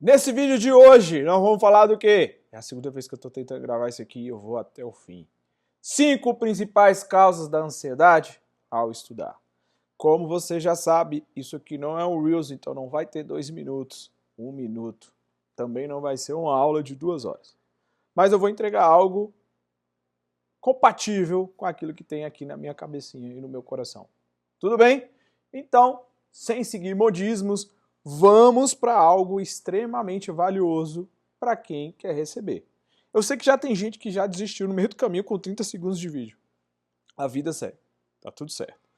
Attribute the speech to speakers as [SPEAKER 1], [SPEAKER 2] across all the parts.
[SPEAKER 1] Nesse vídeo de hoje, nós vamos falar do quê? É a segunda vez que eu estou tentando gravar isso aqui e eu vou até o fim. 5 principais causas da ansiedade ao estudar. Como você já sabe, isso aqui não é um Reels, então não vai ter 2 minutos, 1 minuto. Também não vai ser uma aula de 2 horas. Mas eu vou entregar algo compatível com aquilo que tem aqui na minha cabecinha e no meu coração. Tudo bem? Então, sem seguir modismos, vamos para algo extremamente valioso para quem quer receber. Eu sei que já tem gente que já desistiu no meio do caminho com 30 segundos de vídeo. A vida segue. Tá tudo certo.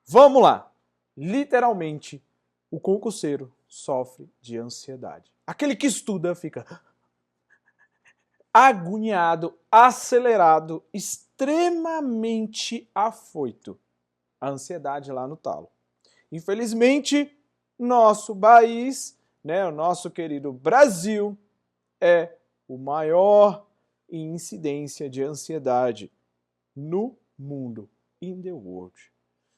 [SPEAKER 1] Vamos lá. Literalmente, o concurseiro sofre de ansiedade. Aquele que estuda fica agoniado, acelerado, extremamente afoito. A ansiedade lá no talo. Infelizmente, nosso país, o nosso querido Brasil, é o maior em incidência de ansiedade no mundo, in the world.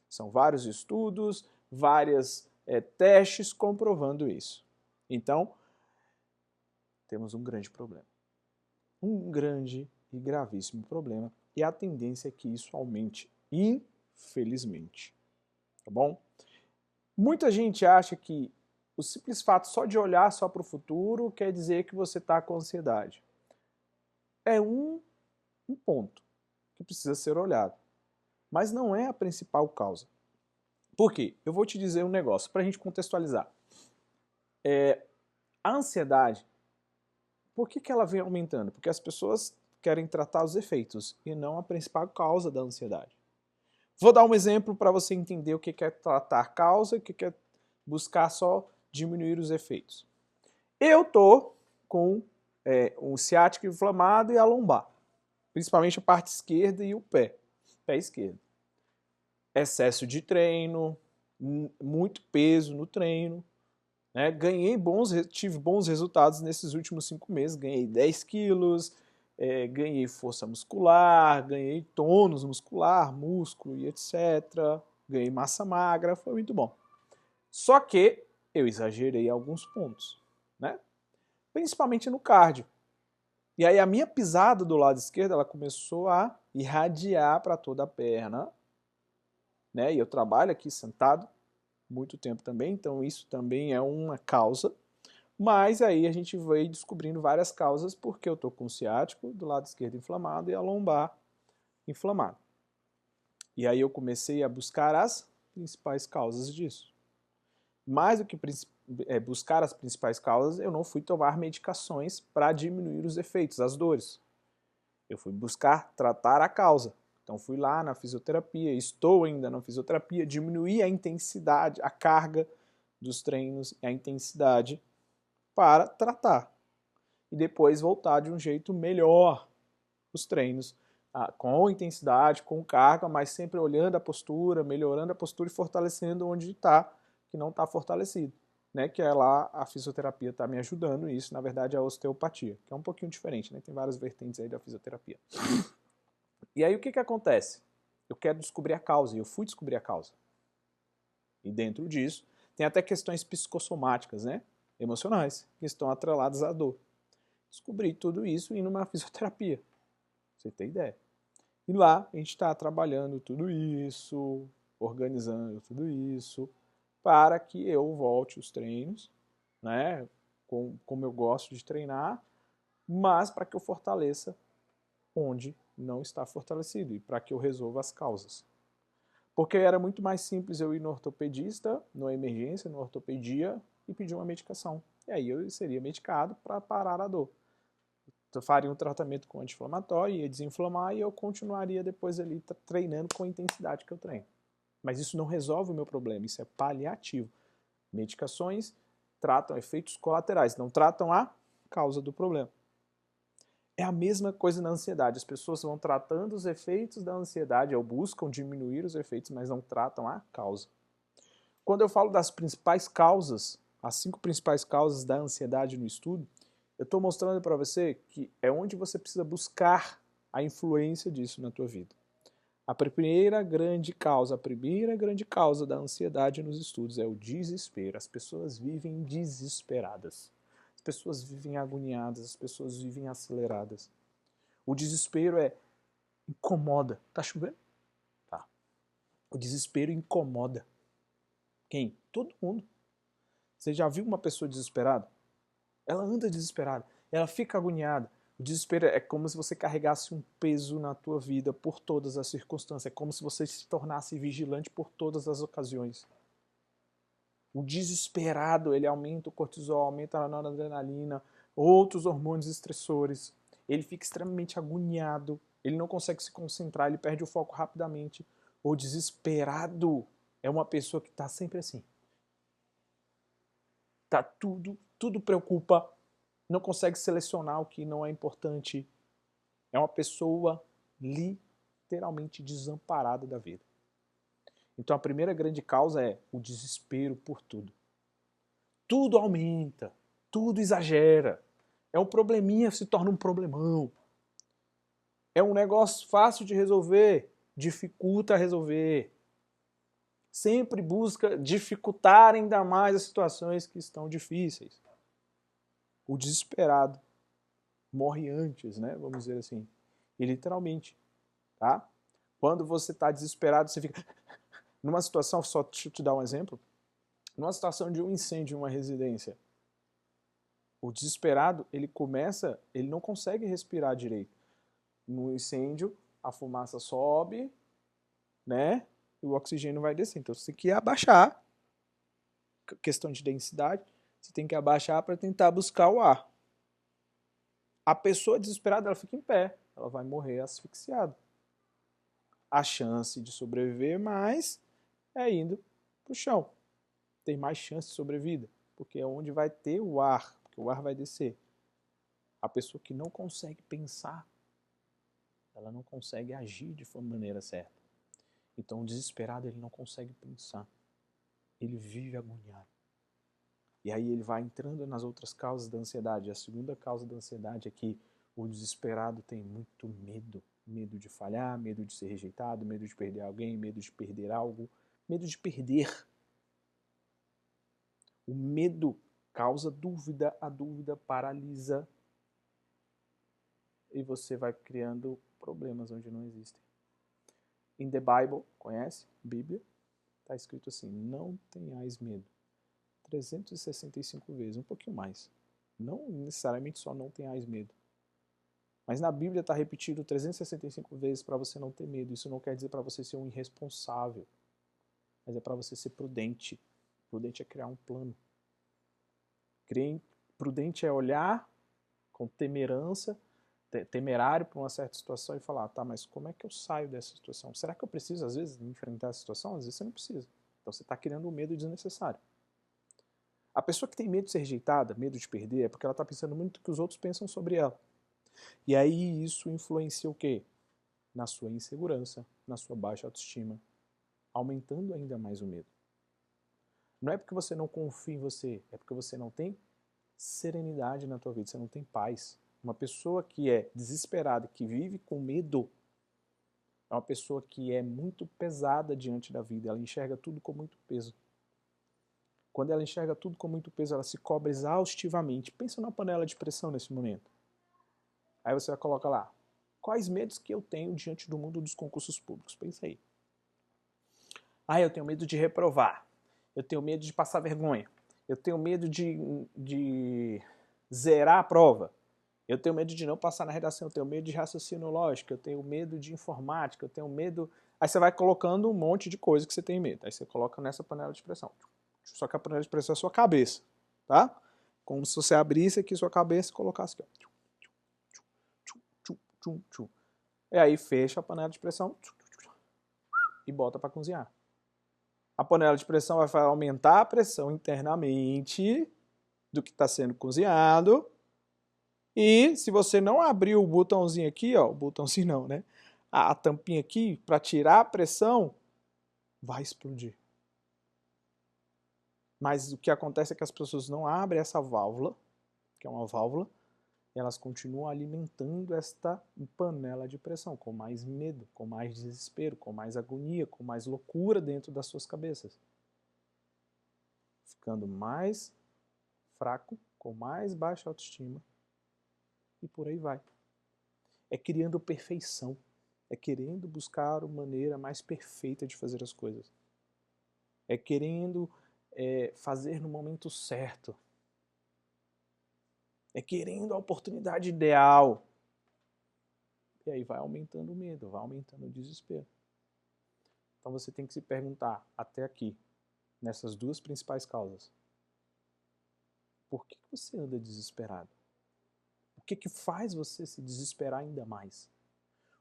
[SPEAKER 1] São vários estudos, vários testes comprovando isso. Então, temos um grande problema. Um grande e gravíssimo problema, e a tendência é que isso aumente, infelizmente. Tá bom? Muita gente acha que o simples fato só de olhar só para o futuro quer dizer que você está com ansiedade. É um ponto que precisa ser olhado, mas não é a principal causa. Por quê? Eu vou te dizer um negócio para a gente contextualizar. A ansiedade, por que ela vem aumentando? Porque as pessoas querem tratar os efeitos e não a principal causa da ansiedade. Vou dar um exemplo para você entender o que é tratar a causa e o que é buscar só diminuir os efeitos. Eu tô com um ciático inflamado e a lombar, principalmente a parte esquerda e o pé esquerdo. Excesso de treino, muito peso no treino, né? Tive bons resultados nesses últimos 5 meses, ganhei 10 quilos, ganhei força muscular, ganhei tônus muscular, músculo e etc. Ganhei massa magra, foi muito bom. Só que eu exagerei alguns pontos, né? Principalmente no cardio. E aí a minha pisada do lado esquerdo, ela começou a irradiar para toda a perna, né? E eu trabalho aqui sentado muito tempo também, então isso também é uma causa. Mas aí a gente veio descobrindo várias causas, porque eu tô com o ciático do lado esquerdo inflamado e a lombar inflamada. E aí eu comecei a buscar as principais causas disso. Mais do que buscar as principais causas, eu não fui tomar medicações para diminuir os efeitos, as dores. Eu fui buscar tratar a causa. Então fui lá na fisioterapia, estou ainda na fisioterapia, diminuir a intensidade, a carga dos treinos e a intensidade para tratar. E depois voltar de um jeito melhor os treinos, com intensidade, com carga, mas sempre olhando a postura, melhorando a postura e fortalecendo onde está, que não está fortalecido. Né, que é lá a fisioterapia está me ajudando, e isso na verdade é a osteopatia, que é um pouquinho diferente, né, tem várias vertentes aí da fisioterapia. E aí o que acontece? Eu quero descobrir a causa, e eu fui descobrir a causa. E dentro disso, tem até questões psicossomáticas, né, emocionais, que estão atreladas à dor. Descobri tudo isso indo numa fisioterapia, pra você ter ideia. E lá a gente está trabalhando tudo isso, organizando tudo isso, para que eu volte os treinos, né, como eu gosto de treinar, mas para que eu fortaleça onde não está fortalecido e para que eu resolva as causas. Porque era muito mais simples eu ir no ortopedista, na emergência, na ortopedia, e pedir uma medicação. E aí eu seria medicado para parar a dor. Eu faria um tratamento com anti-inflamatório, ia desinflamar e eu continuaria depois ali treinando com a intensidade que eu treino. Mas isso não resolve o meu problema, isso é paliativo. Medicações tratam efeitos colaterais, não tratam a causa do problema. É a mesma coisa na ansiedade, as pessoas vão tratando os efeitos da ansiedade, ou buscam diminuir os efeitos, mas não tratam a causa. Quando eu falo das principais causas, as 5 principais causas da ansiedade no estudo, eu estou mostrando para você que é onde você precisa buscar a influência disso na tua vida. A primeira grande causa da ansiedade nos estudos é o desespero. As pessoas vivem desesperadas. pessoas vivem agoniadas, as pessoas vivem aceleradas. O desespero incomoda. Tá chovendo? Tá. O desespero incomoda. Quem? Todo mundo. Você já viu uma pessoa desesperada? Ela anda desesperada, ela fica agoniada. O desespero é como se você carregasse um peso na tua vida por todas as circunstâncias. É como se você se tornasse vigilante por todas as ocasiões. O desesperado, ele aumenta o cortisol, aumenta a noradrenalina, outros hormônios estressores. Ele fica extremamente agoniado, ele não consegue se concentrar, ele perde o foco rapidamente. O desesperado é uma pessoa que está sempre assim. Tá tudo preocupa, não consegue selecionar o que não é importante. É uma pessoa literalmente desamparada da vida. Então a primeira grande causa é o desespero por tudo. Tudo aumenta, tudo exagera. É um probleminha, se torna um problemão. É um negócio fácil de resolver, dificulta resolver. Sempre busca dificultar ainda mais as situações que estão difíceis. O desesperado morre antes, né? Vamos dizer assim. E literalmente, tá? Quando você está desesperado, você fica... Numa situação, só deixa eu te dar um exemplo. Numa situação de um incêndio em uma residência, o desesperado, ele não consegue respirar direito. No incêndio, a fumaça sobe, né? E o oxigênio vai descer. Então você tem que abaixar. Questão de densidade, você tem que abaixar para tentar buscar o ar. A pessoa desesperada, ela fica em pé, ela vai morrer asfixiada. A chance de sobreviver mais é indo para o chão. Tem mais chance de sobrevida, porque é onde vai ter o ar, porque o ar vai descer. A pessoa que não consegue pensar, ela não consegue agir de maneira certa. Então o desesperado, ele não consegue pensar. Ele vive agoniado. E aí ele vai entrando nas outras causas da ansiedade. A segunda causa da ansiedade é que o desesperado tem muito medo. Medo de falhar, medo de ser rejeitado, medo de perder alguém, medo de perder algo, medo de perder. O medo causa dúvida, a dúvida paralisa e você vai criando problemas onde não existem. In the Bible, conhece? Bíblia, está escrito assim, não tenhais medo. 365 vezes, um pouquinho mais. Não necessariamente só não tenhais medo. Mas na Bíblia está repetido 365 vezes para você não ter medo. Isso não quer dizer para você ser um irresponsável, mas é para você ser prudente. Prudente é criar um plano. Prudente é olhar com temerário para uma certa situação e falar, tá, mas como é que eu saio dessa situação? Será que eu preciso, às vezes, enfrentar essa situação? Às vezes você não precisa. Então você está criando um medo desnecessário. A pessoa que tem medo de ser rejeitada, medo de perder, é porque ela está pensando muito no que os outros pensam sobre ela. E aí isso influencia o quê? Na sua insegurança, na sua baixa autoestima, aumentando ainda mais o medo. Não é porque você não confia em você, é porque você não tem serenidade na tua vida, você não tem paz. Uma pessoa que é desesperada, que vive com medo, é uma pessoa que é muito pesada diante da vida, ela enxerga tudo com muito peso. Quando ela enxerga tudo com muito peso, ela se cobra exaustivamente. Pensa numa panela de pressão nesse momento. Aí você vai colocar lá, quais medos que eu tenho diante do mundo dos concursos públicos? Pensa aí. Ah, eu tenho medo de reprovar. Eu tenho medo de passar vergonha. Eu tenho medo de zerar a prova. Eu tenho medo de não passar na redação. Eu tenho medo de raciocínio lógico. Eu tenho medo de informática. Eu tenho medo... Aí você vai colocando um monte de coisa que você tem medo. Aí você coloca nessa panela de pressão. Só que a panela de pressão é a sua cabeça, tá? Como se você abrisse aqui sua cabeça e colocasse aqui, ó. E aí fecha a panela de pressão e bota para cozinhar. A panela de pressão vai aumentar a pressão internamente do que está sendo cozinhado. E se você não abrir o botãozinho aqui, ó, o botãozinho não, né? A tampinha aqui, para tirar a pressão, vai explodir. Mas o que acontece é que as pessoas não abrem essa válvula, que é uma válvula, e elas continuam alimentando esta panela de pressão, com mais medo, com mais desespero, com mais agonia, com mais loucura dentro das suas cabeças. Ficando mais fraco, com mais baixa autoestima, e por aí vai. É criando perfeição, é querendo buscar uma maneira mais perfeita de fazer as coisas. É querendo fazer no momento certo. É querendo a oportunidade ideal. E aí vai aumentando o medo, vai aumentando o desespero. Então você tem que se perguntar, até aqui, nessas duas principais causas, por que você anda desesperado? O que faz você se desesperar ainda mais?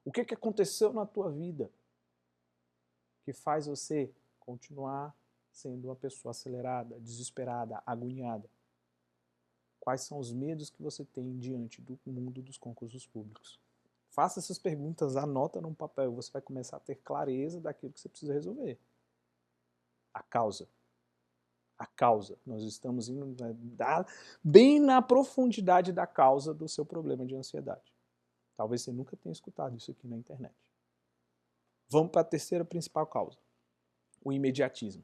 [SPEAKER 1] O que aconteceu na tua vida que faz você continuar sendo uma pessoa acelerada, desesperada, agoniada? Quais são os medos que você tem diante do mundo dos concursos públicos? Faça essas perguntas, anota num papel, você vai começar a ter clareza daquilo que você precisa resolver. A causa. A causa. Nós estamos indo bem na profundidade da causa do seu problema de ansiedade. Talvez você nunca tenha escutado isso aqui na internet. Vamos para a terceira principal causa. O imediatismo.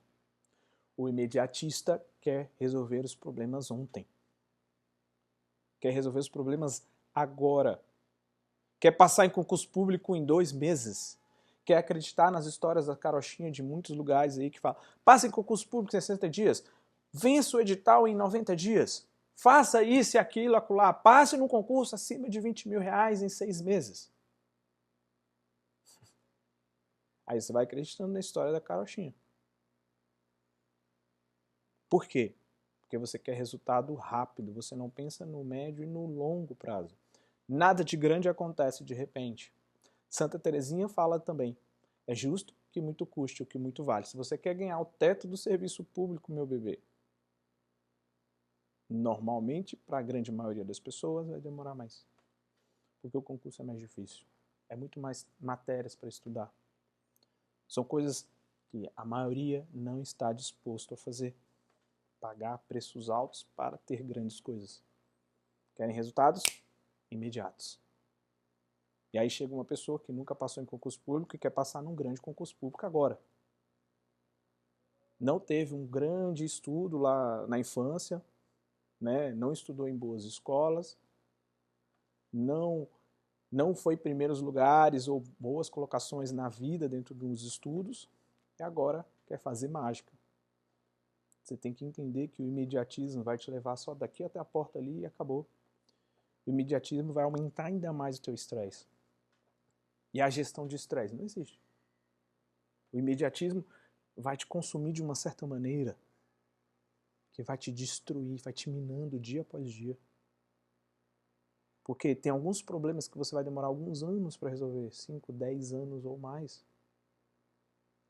[SPEAKER 1] O imediatista quer resolver os problemas ontem. Quer resolver os problemas agora. Quer passar em concurso público em 2 meses. Quer acreditar nas histórias da carochinha de muitos lugares aí que falam: passa em concurso público em 60 dias, vença o edital em 90 dias, faça isso e aquilo, acolá, passe no concurso acima de 20 mil reais em 6 meses. Aí você vai acreditando na história da carochinha. Por quê? Porque você quer resultado rápido, você não pensa no médio e no longo prazo. Nada de grande acontece de repente. Santa Teresinha fala também: é justo que muito custe o que muito vale. Se você quer ganhar o teto do serviço público, meu bebê, normalmente, para a grande maioria das pessoas, vai demorar mais. Porque o concurso é mais difícil. É muito mais matérias para estudar. São coisas que a maioria não está disposto a fazer. Pagar preços altos para ter grandes coisas. Querem resultados imediatos. E aí chega uma pessoa que nunca passou em concurso público e quer passar num grande concurso público agora. Não teve um grande estudo lá na infância, né? Não estudou em boas escolas, não foi primeiros lugares ou boas colocações na vida dentro dos estudos, e agora quer fazer mágica. Você tem que entender que o imediatismo vai te levar só daqui até a porta ali e acabou. O imediatismo vai aumentar ainda mais o teu estresse. E a gestão de estresse não existe. O imediatismo vai te consumir de uma certa maneira que vai te destruir, vai te minando dia após dia. Porque tem alguns problemas que você vai demorar alguns anos para resolver, 5, 10 anos ou mais.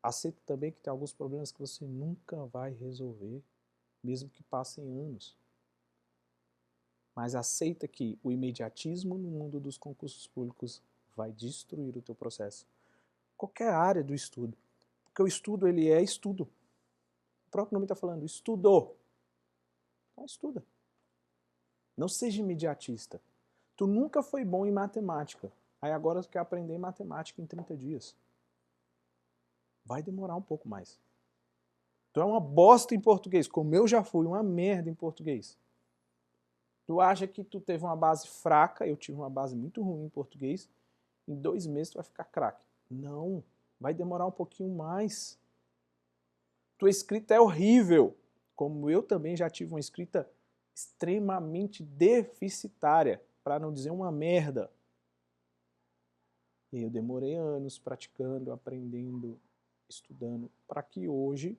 [SPEAKER 1] Aceita também que tem alguns problemas que você nunca vai resolver, mesmo que passem anos. Mas aceita que o imediatismo no mundo dos concursos públicos vai destruir o teu processo. Qualquer área do estudo. Porque o estudo, ele é estudo. O próprio nome está falando, estudo. Então estuda. Não seja imediatista. Tu nunca foi bom em matemática. Aí agora tu quer aprender matemática em 30 dias. Vai demorar um pouco mais. Tu é uma bosta em português, como eu já fui, uma merda em português. Tu acha que tu teve uma base fraca, eu tive uma base muito ruim em português, em 2 meses tu vai ficar craque. Não, vai demorar um pouquinho mais. Tua escrita é horrível, como eu também já tive uma escrita extremamente deficitária, para não dizer uma merda. E eu demorei anos praticando, aprendendo, estudando, para que hoje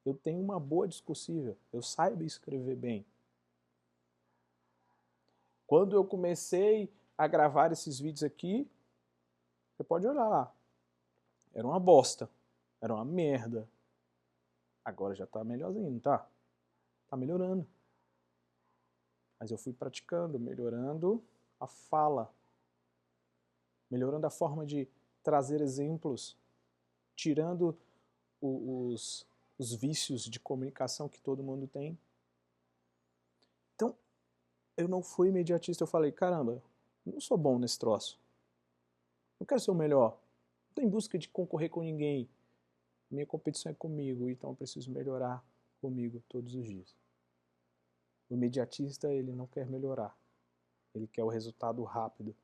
[SPEAKER 1] eu tenha uma boa discursiva, eu saiba escrever bem. Quando eu comecei a gravar esses vídeos aqui, você pode olhar lá, era uma bosta, era uma merda. Agora já tá melhorzinho, não tá? Tá melhorando. Mas eu fui praticando, melhorando a fala, melhorando a forma de trazer exemplos, tirando os vícios de comunicação que todo mundo tem. Então, eu não fui imediatista, eu falei, caramba, eu não sou bom nesse troço. Não quero ser o melhor. Não estou em busca de concorrer com ninguém. Minha competição é comigo, então eu preciso melhorar comigo todos os dias. O imediatista, ele não quer melhorar. Ele quer o resultado rápido.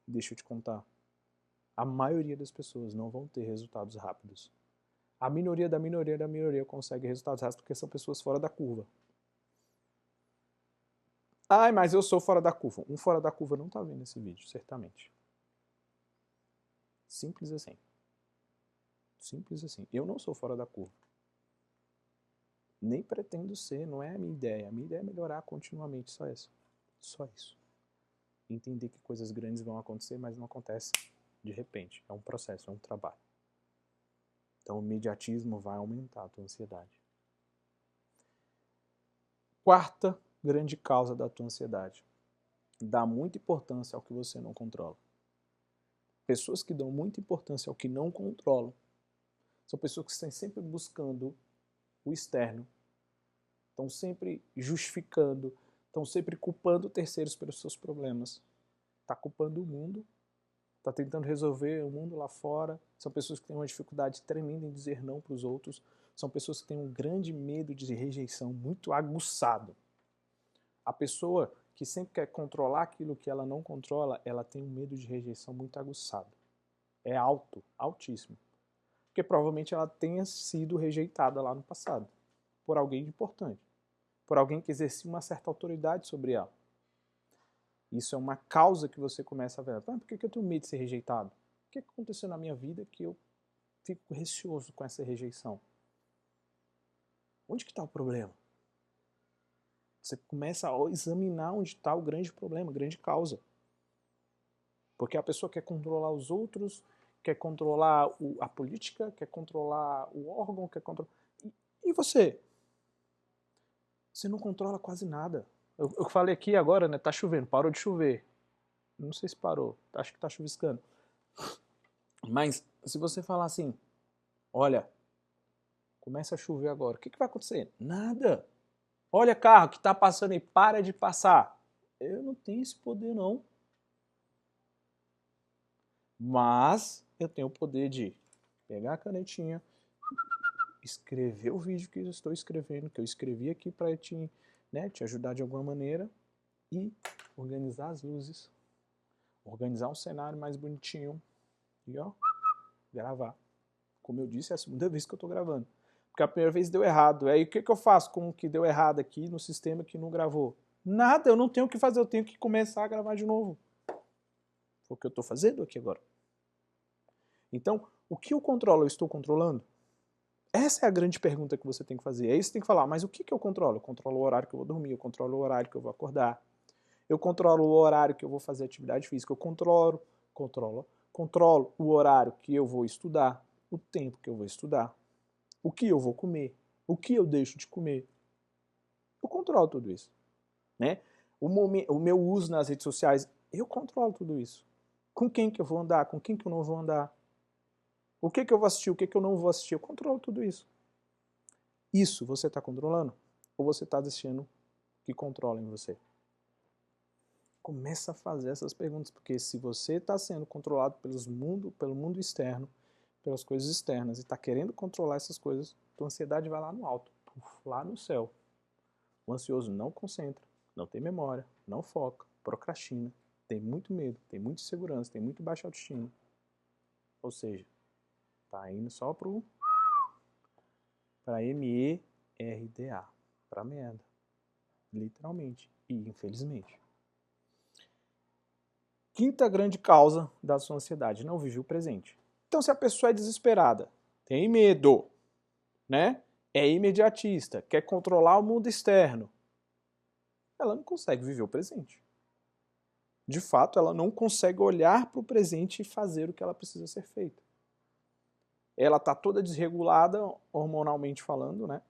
[SPEAKER 1] Deixa eu te contar. A maioria das pessoas não vão ter resultados rápidos. A minoria da minoria da minoria consegue resultados rápidos porque são pessoas fora da curva. Ai, mas eu sou fora da curva. Um fora da curva não está vendo esse vídeo, certamente. Simples assim. Simples assim. Eu não sou fora da curva. Nem pretendo ser, não é a minha ideia. A minha ideia é melhorar continuamente, só isso. Só isso. Entender que coisas grandes vão acontecer, mas não acontece de repente. É um processo, é um trabalho. Então o imediatismo vai aumentar a tua ansiedade. Quarta grande causa da tua ansiedade. Dá muita importância ao que você não controla. Pessoas que dão muita importância ao que não controlam são pessoas que estão sempre buscando o externo, estão sempre justificando, estão sempre culpando terceiros pelos seus problemas. Está culpando o mundo, está tentando resolver o mundo lá fora. São pessoas que têm uma dificuldade tremenda em dizer não para os outros. São pessoas que têm um grande medo de rejeição, muito aguçado. A pessoa que sempre quer controlar aquilo que ela não controla, ela tem um medo de rejeição muito aguçado. É alto, altíssimo. Porque provavelmente ela tenha sido rejeitada lá no passado, por alguém importante, por alguém que exercia uma certa autoridade sobre ela. Isso é uma causa que você começa a ver. Por que eu tenho medo de ser rejeitado? O que aconteceu na minha vida que eu fico receoso com essa rejeição? Onde que está o problema? Você começa a examinar onde está o grande problema, a grande causa. Porque a pessoa quer controlar os outros, quer controlar a política, quer controlar o órgão, quer controlar... E você? Você não controla quase nada. Eu falei aqui agora, né? Tá chovendo, parou de chover. Não sei se parou, acho que tá chuviscando. Mas se você falar assim, olha, começa a chover agora, o que vai acontecer? Nada. Olha carro que tá passando aí, para de passar. Eu não tenho esse poder não. Mas eu tenho o poder de pegar a canetinha, escrever o vídeo que eu estou escrevendo, que eu escrevi aqui para te ajudar de alguma maneira, e organizar as luzes, organizar um cenário mais bonitinho e ó, gravar. Como eu disse, é a segunda vez que eu estou gravando. Porque a primeira vez deu errado. Aí o que eu faço com o que deu errado aqui no sistema que não gravou? Nada, eu não tenho o que fazer, eu tenho que começar a gravar de novo. Foi o que eu estou fazendo aqui agora. Então, o que eu controlo, eu estou controlando? Essa é a grande pergunta que você tem que fazer. Aí você tem que falar, mas o que eu controlo? Eu controlo o horário que eu vou dormir, eu controlo o horário que eu vou acordar, eu controlo o horário que eu vou fazer atividade física, eu controlo o horário que eu vou estudar, o tempo que eu vou estudar, o que eu vou comer, o que eu deixo de comer. Eu controlo tudo isso. Né? O meu uso nas redes sociais, eu controlo tudo isso. Com quem que eu vou andar, com quem que eu não vou andar. O que eu vou assistir, o que eu não vou assistir, eu controlo tudo isso. Isso você está controlando? Ou você está deixando que controlem você? Começa a fazer essas perguntas, porque se você está sendo controlado pelo mundo externo, pelas coisas externas, e está querendo controlar essas coisas, tua ansiedade vai lá no alto, lá no céu. O ansioso não concentra, não tem memória, não foca, procrastina, tem muito medo, tem muita insegurança, tem muito baixa autoestima. Ou seja, tá indo só para MERDA, para merda, literalmente e infelizmente. Quinta grande causa da sua ansiedade, não viver o presente. Então, se a pessoa é desesperada, tem medo, né? É imediatista, quer controlar o mundo externo, ela não consegue viver o presente. De fato, ela não consegue olhar para o presente e fazer o que ela precisa ser feito. Ela está toda desregulada, hormonalmente falando, né?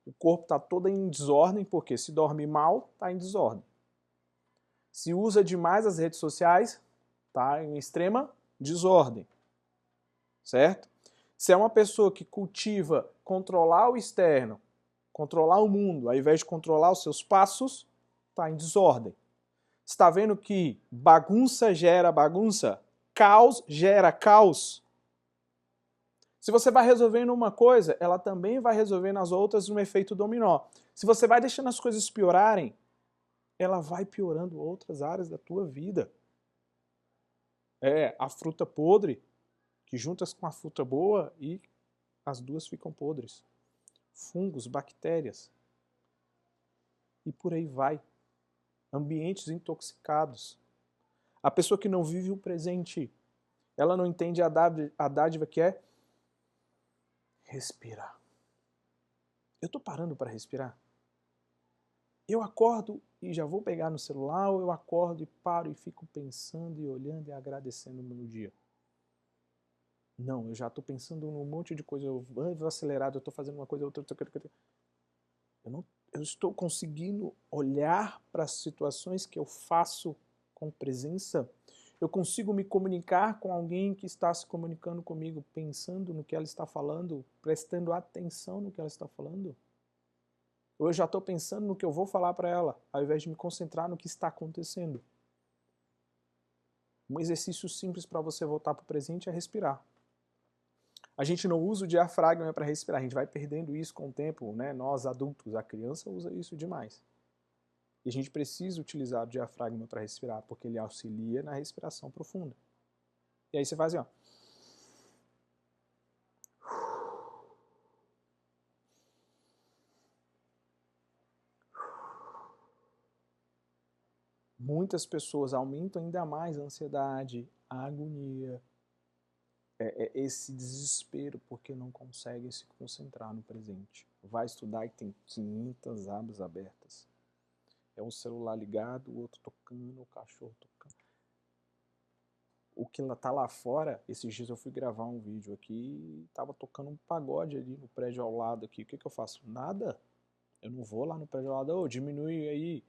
[SPEAKER 1] O corpo está todo em desordem, porque se dorme mal, está em desordem. Se usa demais as redes sociais, está em extrema desordem. Certo? Se é uma pessoa que cultiva controlar o externo, controlar o mundo, ao invés de controlar os seus passos, está em desordem. Está vendo que bagunça gera bagunça? Caos gera caos. Se você vai resolvendo uma coisa, ela também vai resolvendo as outras no efeito dominó. Se você vai deixando as coisas piorarem, ela vai piorando outras áreas da tua vida. É a fruta podre que juntas com a fruta boa e as duas ficam podres. Fungos, bactérias. E por aí vai. Ambientes intoxicados. A pessoa que não vive o presente, ela não entende a dádiva que é respirar. Eu estou parando para respirar? Eu acordo e já vou pegar no celular, ou eu acordo e paro e fico pensando e olhando e agradecendo o meu dia? Não, eu já estou pensando num monte de coisa, eu vou acelerado, eu estou fazendo uma coisa, outra. Eu estou conseguindo olhar para as situações que eu faço com presença. Eu consigo me comunicar com alguém que está se comunicando comigo, pensando no que ela está falando, prestando atenção no que ela está falando. Ou eu já estou pensando no que eu vou falar para ela, ao invés de me concentrar no que está acontecendo. Um exercício simples para você voltar para o presente é respirar. A gente não usa o diafragma para respirar, a gente vai perdendo isso com o tempo, né? Nós adultos, a criança usa isso demais. E a gente precisa utilizar o diafragma para respirar, porque ele auxilia na respiração profunda. E aí você faz assim, ó. Muitas pessoas aumentam ainda mais a ansiedade, a agonia, esse desespero porque não conseguem se concentrar no presente. Vai estudar e tem 500 abas abertas. É um celular ligado, o outro tocando, o cachorro tocando. O que tá lá fora, esses dias eu fui gravar um vídeo aqui e tava tocando um pagode ali no prédio ao lado aqui. O que eu faço? Nada. Eu não vou lá no prédio ao lado, diminui aí.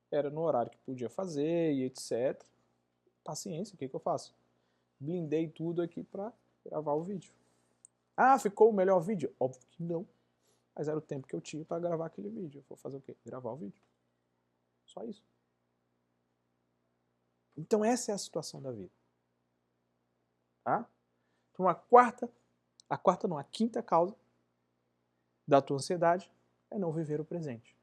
[SPEAKER 1] Era no horário que podia fazer e etc. Paciência, o que eu faço? Blindei tudo aqui pra gravar o vídeo. Ah, ficou o melhor vídeo? Óbvio que não. Mas era o tempo que eu tinha para gravar aquele vídeo. Eu vou fazer o quê? Gravar o vídeo. Só isso. Então essa é a situação da vida. Tá? Então a quinta causa da tua ansiedade é não viver o presente.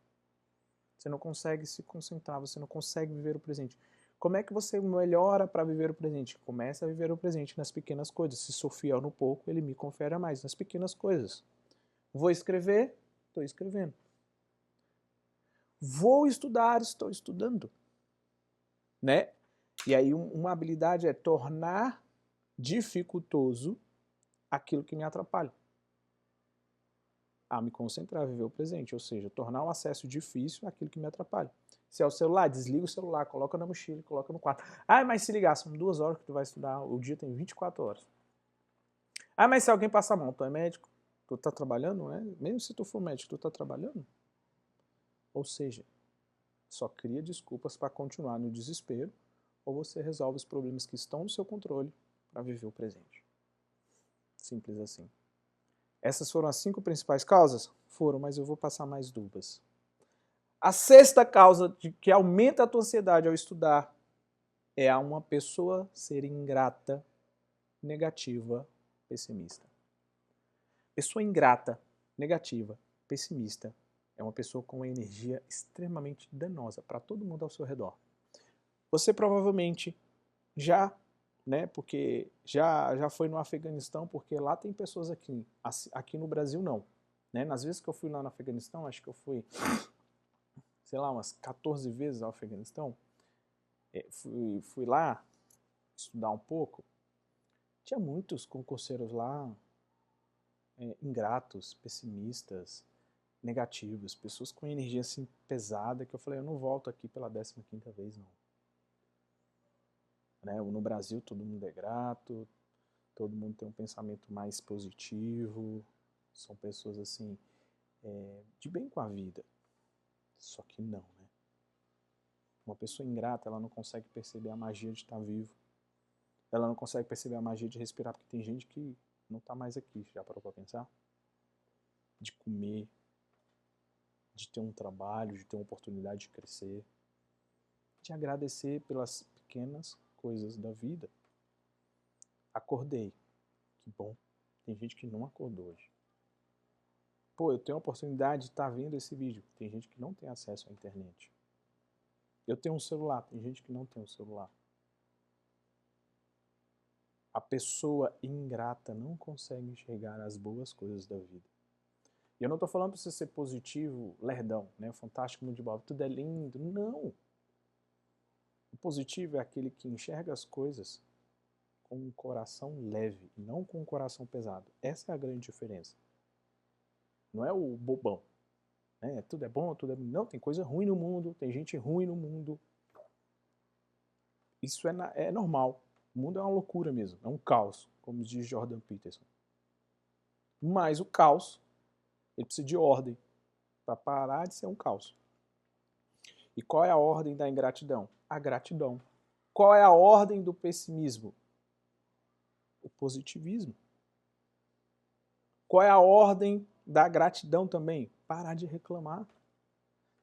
[SPEAKER 1] Você não consegue se concentrar, você não consegue viver o presente. Como é que você melhora para viver o presente? Começa a viver o presente nas pequenas coisas. Se sou fiel no pouco, ele me confere mais nas pequenas coisas. Vou escrever, estou escrevendo. Vou estudar, estou estudando. Né? E aí uma habilidade é tornar dificultoso aquilo que me atrapalha. A me concentrar, viver o presente, ou seja, tornar o acesso difícil àquilo que me atrapalha. Se é o celular, desliga o celular, coloca na mochila, coloca no quarto. Ah, mas se ligar, são 2 horas que tu vai estudar, o dia tem 24 horas. Ah, mas se alguém passar mal, tu é médico, tu tá trabalhando, né? Mesmo se tu for médico, tu tá trabalhando? Ou seja, só cria desculpas para continuar no desespero, ou você resolve os problemas que estão no seu controle para viver o presente. Simples assim. Essas foram as 5 principais causas? Foram, mas eu vou passar mais 2. A sexta causa de que aumenta a tua ansiedade ao estudar é a uma pessoa ser ingrata, negativa, pessimista. Pessoa ingrata, negativa, pessimista é uma pessoa com uma energia extremamente danosa para todo mundo ao seu redor. Você provavelmente já, né, porque já foi no Afeganistão, porque lá tem pessoas aqui no Brasil não. Né? Nas vezes que eu fui lá no Afeganistão, acho que eu fui, sei lá, umas 14 vezes ao Afeganistão, fui lá estudar um pouco, tinha muitos concurseiros lá ingratos, pessimistas, negativos, pessoas com energia assim pesada que eu falei, eu não volto aqui pela 15ª vez não. Né? No Brasil todo mundo é grato, todo mundo tem um pensamento mais positivo, são pessoas assim de bem com a vida. Só que não, né? Uma pessoa ingrata, ela não consegue perceber a magia de estar vivo. Ela não consegue perceber a magia de respirar, porque tem gente que não está mais aqui, já parou para pensar? De comer, de ter um trabalho, de ter uma oportunidade de crescer, de agradecer pelas pequenas coisas da vida. Acordei, que bom. Tem gente que não acordou hoje. Pô, eu tenho a oportunidade de estar vendo esse vídeo. Tem gente que não tem acesso à internet. Eu tenho um celular, tem gente que não tem um celular. A pessoa ingrata não consegue enxergar as boas coisas da vida. E eu não estou falando para você ser positivo, lerdão, né? Fantástico, muito de bola, tudo é lindo. Não! O positivo é aquele que enxerga as coisas com um coração leve, não com um coração pesado. Essa é a grande diferença. Não é o bobão. Né? Tudo é bom, tudo é... Não, tem coisa ruim no mundo, tem gente ruim no mundo. Isso é normal. O mundo é uma loucura mesmo, é um caos, como diz Jordan Peterson. Mas o caos, ele precisa de ordem para parar de ser um caos. E qual é a ordem da ingratidão? A gratidão. Qual é a ordem do pessimismo? O positivismo. Qual é a ordem da gratidão também? Parar de reclamar.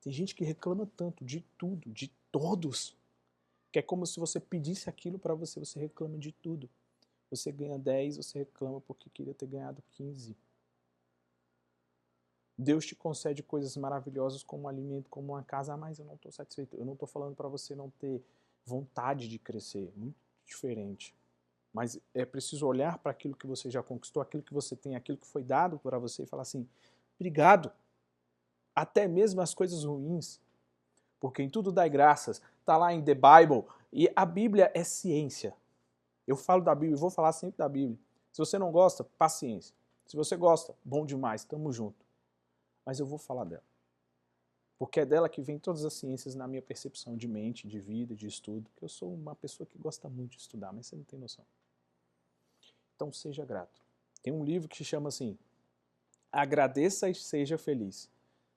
[SPEAKER 1] Tem gente que reclama tanto de tudo, de todos, que é como se você pedisse aquilo para você, você reclama de tudo. Você ganha 10, você reclama porque queria ter ganhado 15. Deus te concede coisas maravilhosas como um alimento, como uma casa, mas eu não estou satisfeito. Eu não estou falando para você não ter vontade de crescer, muito diferente. Mas é preciso olhar para aquilo que você já conquistou, aquilo que você tem, aquilo que foi dado para você e falar assim, obrigado. Até mesmo as coisas ruins, porque em tudo dai graças, está lá em The Bible, e a Bíblia é ciência. Eu falo da Bíblia, vou falar sempre da Bíblia. Se você não gosta, paciência. Se você gosta, bom demais, tamo junto. Mas eu vou falar dela. Porque é dela que vem todas as ciências na minha percepção de mente, de vida, de estudo, que eu sou uma pessoa que gosta muito de estudar, mas você não tem noção. Então seja grato. Tem um livro que se chama assim, Agradeça e Seja Feliz.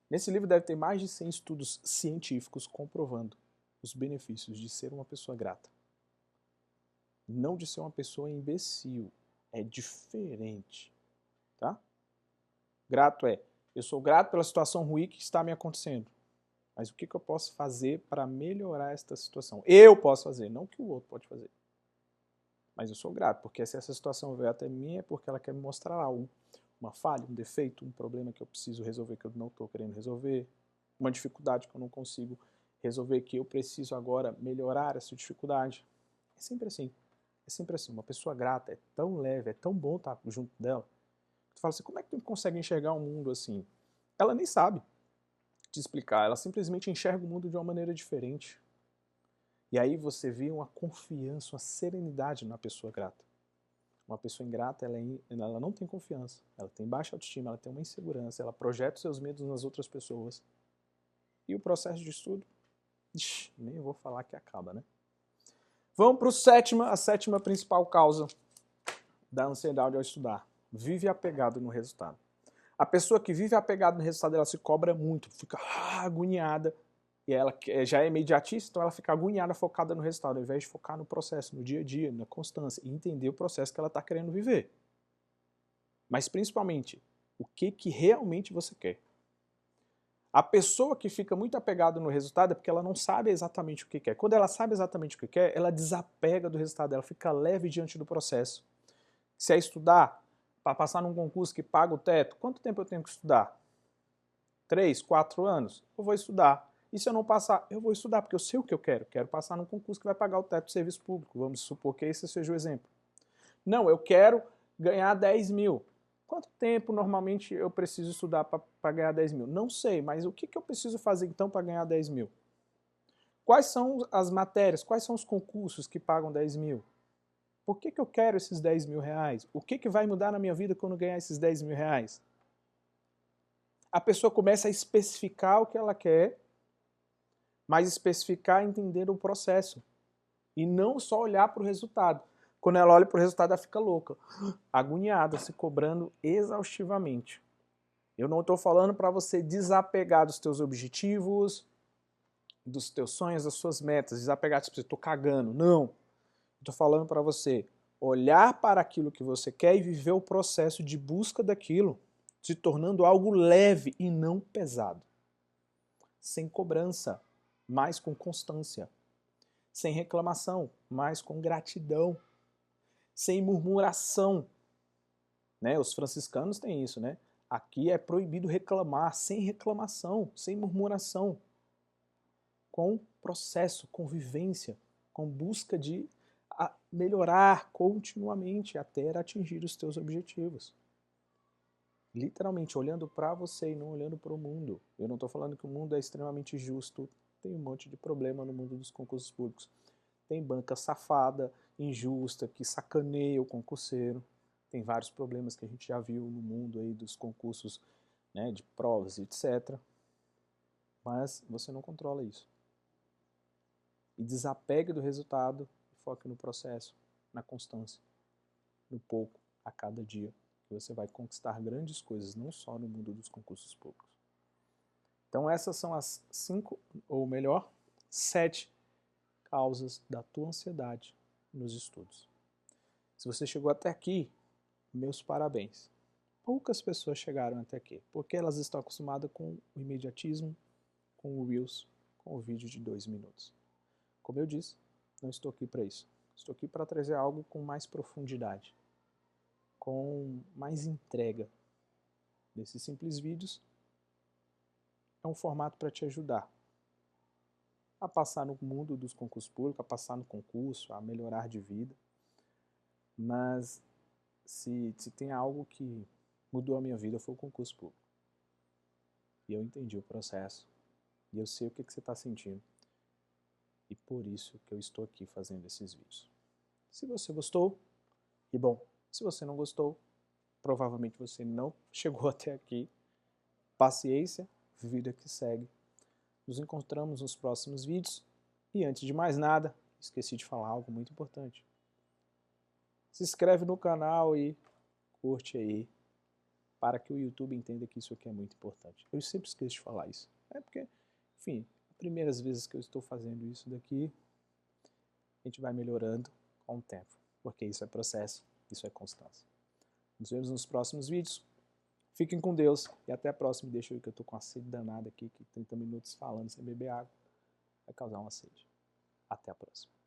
[SPEAKER 1] Nesse livro deve ter mais de 100 estudos científicos comprovando os benefícios de ser uma pessoa grata. Não de ser uma pessoa imbecil. É diferente. Tá? Grato é, eu sou grato pela situação ruim que está me acontecendo. Mas o que eu posso fazer para melhorar esta situação? Eu posso fazer, não que o outro pode fazer. Mas eu sou grato, porque se essa situação veio até mim é porque ela quer me mostrar algo. Uma falha, um defeito, um problema que eu preciso resolver que eu não estou querendo resolver. Uma dificuldade que eu não consigo resolver, que eu preciso agora melhorar essa dificuldade. É sempre assim. É sempre assim. Uma pessoa grata é tão leve, é tão bom estar junto dela. Tu fala assim, como é que tu consegue enxergar um mundo assim? Ela nem sabe te explicar, ela simplesmente enxerga o mundo de uma maneira diferente. E aí você vê uma confiança, uma serenidade na pessoa grata. Uma pessoa ingrata, ela não tem confiança, ela tem baixa autoestima, ela tem uma insegurança, ela projeta os seus medos nas outras pessoas. E o processo de estudo, nem vou falar que acaba, né? Vamos para a sétima principal causa da ansiedade ao estudar. Vive apegado no resultado. A pessoa que vive apegada no resultado, ela se cobra muito, fica agoniada, e ela já é imediatista, então ela fica agoniada, focada no resultado, ao invés de focar no processo, no dia a dia, na constância, e entender o processo que ela está querendo viver. Mas principalmente, o que realmente você quer. A pessoa que fica muito apegada no resultado é porque ela não sabe exatamente o que quer. Quando ela sabe exatamente o que quer, ela desapega do resultado, ela fica leve diante do processo. Se é estudar, para passar num concurso que paga o teto, quanto tempo eu tenho que estudar? 3, 4 anos? Eu vou estudar. E se eu não passar? Eu vou estudar, porque eu sei o que eu quero. Quero passar num concurso que vai pagar o teto do serviço público. Vamos supor que esse seja o exemplo. Não, eu quero ganhar 10 mil. Quanto tempo normalmente eu preciso estudar para ganhar 10 mil? Não sei, mas o que eu preciso fazer então para ganhar 10 mil? Quais são as matérias, quais são os concursos que pagam 10 mil? Por que eu quero esses 10 mil reais? O que vai mudar na minha vida quando eu ganhar esses 10 mil reais? A pessoa começa a especificar o que ela quer, mas especificar entender o processo. E não só olhar para o resultado. Quando ela olha para o resultado, ela fica louca, agoniada, se cobrando exaustivamente. Eu não estou falando para você desapegar dos teus objetivos, dos teus sonhos, das suas metas, desapegar, tipo, eu estou cagando. Não. Estou falando para você olhar para aquilo que você quer e viver o processo de busca daquilo, se tornando algo leve e não pesado. Sem cobrança, mas com constância. Sem reclamação, mas com gratidão. Sem murmuração. né? Os franciscanos têm isso, né? Aqui é proibido reclamar, sem reclamação, sem murmuração, com processo, convivência, com busca de melhorar continuamente até atingir os teus objetivos. Literalmente, olhando para você e não olhando para o mundo. Eu não estou falando que o mundo é extremamente justo, tem um monte de problema no mundo dos concursos públicos. Tem banca safada, injusta, que sacaneia o concurseiro. Tem vários problemas que a gente já viu no mundo aí dos concursos, né, de provas, etc. Mas você não controla isso. E desapegue do resultado e foque no processo, na constância, no pouco, a cada dia, que você vai conquistar grandes coisas, não só no mundo dos concursos públicos. Então essas são as 5, ou melhor, 7 causas da tua ansiedade nos estudos. Se você chegou até aqui, meus parabéns. Poucas pessoas chegaram até aqui, porque elas estão acostumadas com o imediatismo, com o Reels, com o vídeo de 2 minutos. Como eu disse, não estou aqui para isso. Estou aqui para trazer algo com mais profundidade, com mais entrega. Desses simples vídeos é um formato para te ajudar a passar no mundo dos concursos públicos, a passar no concurso, a melhorar de vida. Mas se tem algo que mudou a minha vida foi o concurso público. E eu entendi o processo. E eu sei o que você está sentindo. E por isso que eu estou aqui fazendo esses vídeos. Se você gostou, e bom, se você não gostou, provavelmente você não chegou até aqui. Paciência, vida que segue. Nos encontramos nos próximos vídeos. E antes de mais nada, esqueci de falar algo muito importante. Se inscreve no canal e curte aí, para que o YouTube entenda que isso aqui é muito importante. Eu sempre esqueço de falar isso. É porque, enfim, as primeiras vezes que eu estou fazendo isso daqui, a gente vai melhorando com o tempo. Porque isso é processo, isso é constância. Nos vemos nos próximos vídeos. Fiquem com Deus e até a próxima. Deixa eu ir que eu tô com uma sede danada aqui, que 30 minutos falando sem beber água vai causar uma sede. Até a próxima.